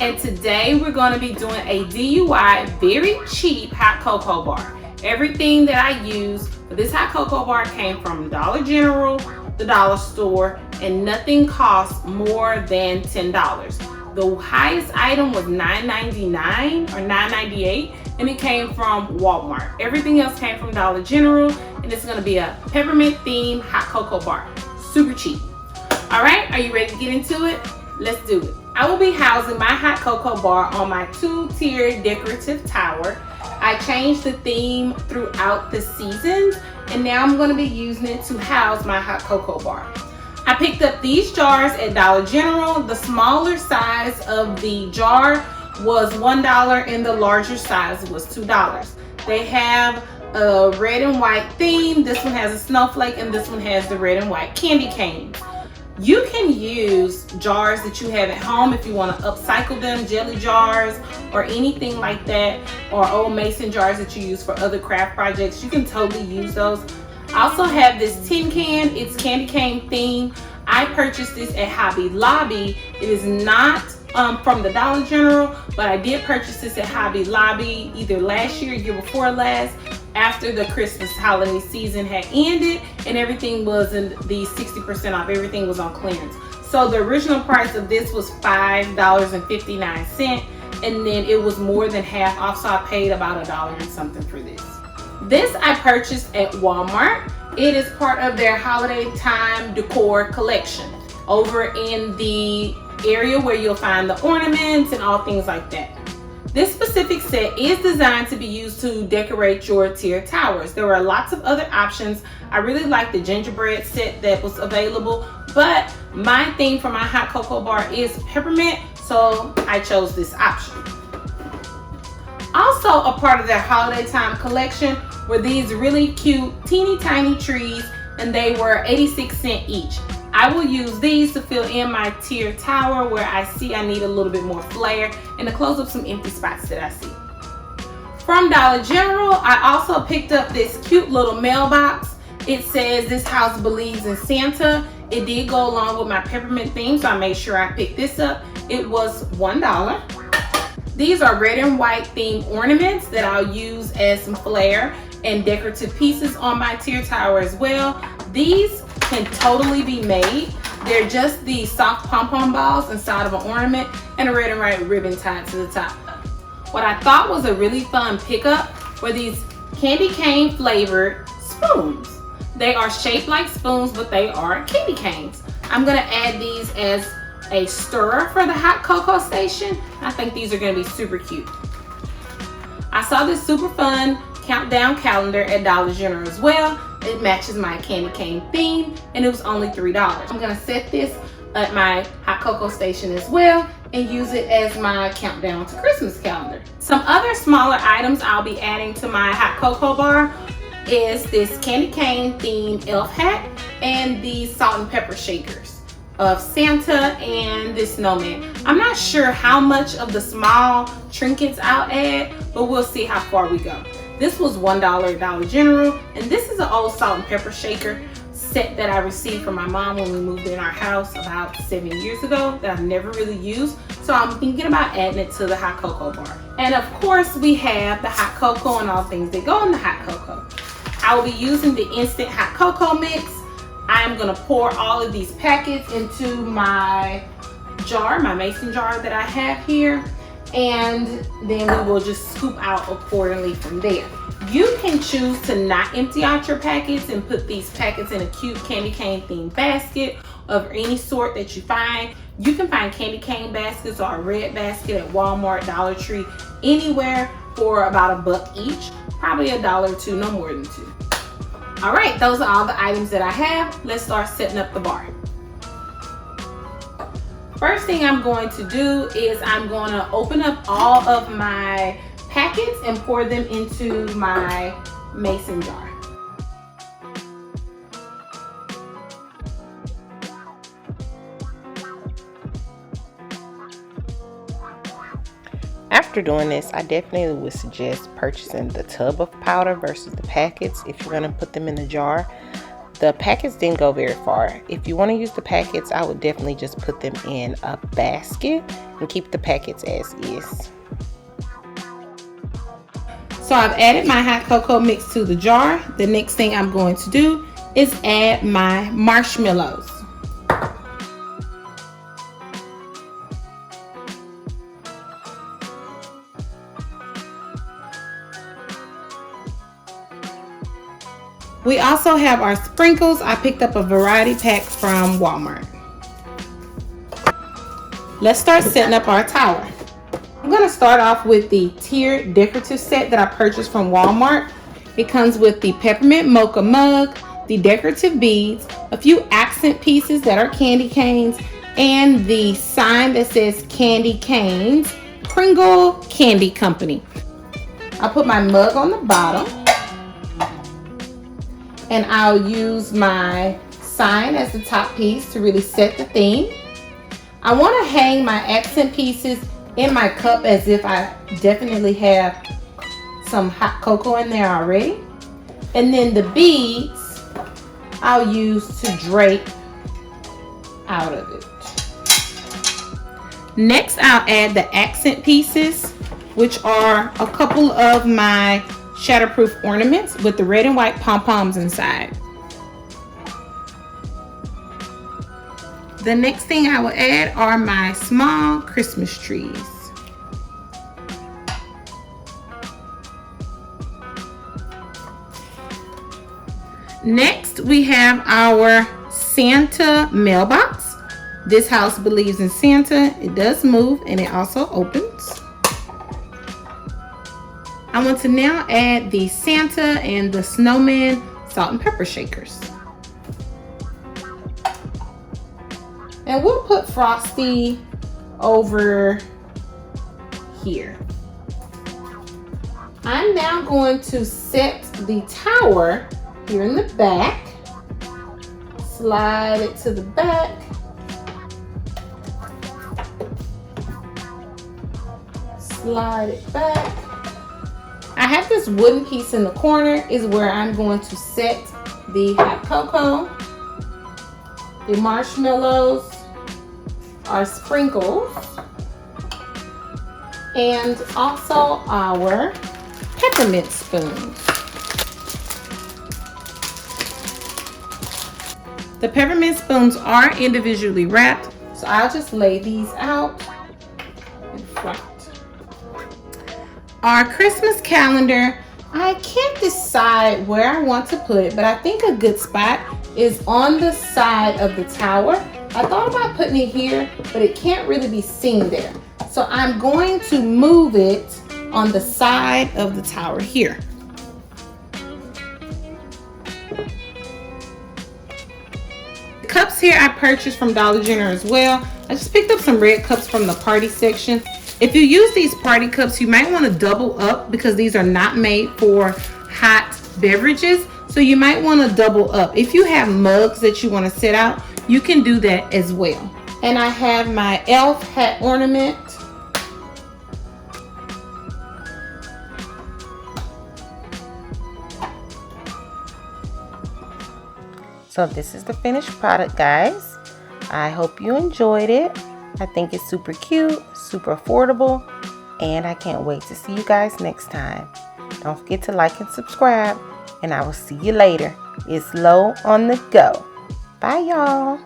and today we're going to be doing a DIY very cheap hot cocoa bar. Everything that I use for this hot cocoa bar came from Dollar General, the dollar store, and nothing costs more than $10. The highest item was $9.99 or $9.98, and it came from Walmart. Everything else came from Dollar General, and it's going to be a peppermint themed hot cocoa bar. Super cheap. All right, are you ready to get into it? Let's do it. I will be housing my hot cocoa bar on my 2-tiered decorative tower. I changed the theme throughout the seasons, and now I'm going to be using it to house my hot cocoa bar. I picked up these jars at Dollar General. The smaller size of the jar was $1 and the larger size was $2. They have a red and white theme. This one has a snowflake and this one has the red and white candy canes. You can use jars that you have at home if you want to upcycle them, jelly jars or anything like that, or old mason jars that you use for other craft projects. You can totally use those. I also have this tin can. It's candy cane theme. I purchased this at Hobby Lobby. It is not from the Dollar General, but I did purchase this at Hobby Lobby either last year or year before last, after the Christmas holiday season had ended and everything was in the 60% off. Everything was on clearance. So the original price of this was $5.59, and then it was more than half off, so I paid about $1 and something for this. This I purchased at Walmart. It is part of their holiday time decor collection over in the area where you'll find the ornaments and all things like that. This specific set is designed to be used to decorate your tier towers. There were lots of other options. I really like the gingerbread set that was available, but my theme for my hot cocoa bar is peppermint, so I chose this option. Also a part of their holiday time collection were these really cute teeny tiny trees, and they were 86 cents each. I will use these to fill in my tier tower where I see I need a little bit more flair and to close up some empty spots that I see. From Dollar General, I also picked up this cute little mailbox. It says this house believes in Santa. It did go along with my peppermint theme, so I made sure I picked this up. It was $1. These are red and white themed ornaments that I'll use as some flair and decorative pieces on my tier tower as well. These can totally be made. They're just the soft pom-pom balls inside of an ornament and a red and white ribbon tied to the top. What I thought was a really fun pickup were these candy cane flavored spoons. They are shaped like spoons, but they are candy canes. I'm gonna add these as a stirrer for the hot cocoa station. I think these are gonna be super cute. I saw this super fun countdown calendar at Dollar General as well. It matches my candy cane theme, and it was only $3. I'm gonna set this at my hot cocoa station as well and use it as my countdown to Christmas calendar. Some other smaller items I'll be adding to my hot cocoa bar is this candy cane themed elf hat and these salt and pepper shakers of Santa and this snowman. I'm not sure how much of the small trinkets I'll add, but we'll see how far we go. This was $1 at Dollar General, and this is an old salt and pepper shaker set that I received from my mom when we moved in our house about 7 years ago that I've never really used. So I'm thinking about adding it to the hot cocoa bar. And of course we have the hot cocoa and all things that go in the hot cocoa. I will be using the instant hot cocoa mix. I'm gonna pour all of these packets into my jar, my mason jar that I have here, and then we will just scoop out accordingly from there. You can choose to not empty out your packets and put these packets in a cute candy cane themed basket of any sort that you find. You can find candy cane baskets or a red basket at Walmart, Dollar Tree, anywhere for about $1 each, probably $1 or $2, no more than $2. All right, those are all the items that I have. Let's start setting up the bar. First thing I'm going to do is I'm going to open up all of my packets and pour them into my mason jar. After doing this, I definitely would suggest purchasing the tub of powder versus the packets if you're going to put them in the jar. The packets didn't go very far. If you want to use the packets, I would definitely just put them in a basket and keep the packets as is. So I've added my hot cocoa mix to the jar. The next thing I'm going to do is add my marshmallows. We also have our sprinkles. I picked up a variety pack from Walmart. Let's start setting up our tower. I'm going to start off with the tiered decorative set that I purchased from Walmart. It comes with the peppermint mocha mug, the decorative beads, a few accent pieces that are candy canes, and the sign that says Candy Canes, Pringle Candy Company. I'll put my mug on the bottom, and I'll use my sign as the top piece to really set the theme. I want to hang my accent pieces in my cup as if I definitely have some hot cocoa in there already. And then the beads I'll use to drape out of it. Next, I'll add the accent pieces, which are a couple of my shatterproof ornaments with the red and white pom-poms inside. The next thing I will add are my small Christmas trees. Next, we have our Santa mailbox. This house believes in Santa. It does move and it also opens. I want to now add the Santa and the snowman salt and pepper shakers. And we'll put Frosty over here. I'm now going to set the tower here in the back. Slide it to the back. Slide it back. I have this wooden piece in the corner is where I'm going to set the hot cocoa, the marshmallows, our sprinkles, and also our peppermint spoons. The peppermint spoons are individually wrapped, so I'll just lay these out in front. Our Christmas calendar, I can't decide where I want to put it, but I think a good spot is on the side of the tower. I thought about putting it here, but it can't really be seen there. So I'm going to move it on the side of the tower here. The cups here I purchased from Dollar General as well. I just picked up some red cups from the party section. If you use these party cups, you might want to double up because these are not made for hot beverages. So you might want to double up. If you have mugs that you want to set out, you can do that as well. And I have my elf hat ornament. So this is the finished product, guys. I hope you enjoyed it. I think it's super cute, super affordable, and I can't wait to see you guys next time. Don't forget to like and subscribe, and I will see you later. It's Lo on the go. Bye, y'all.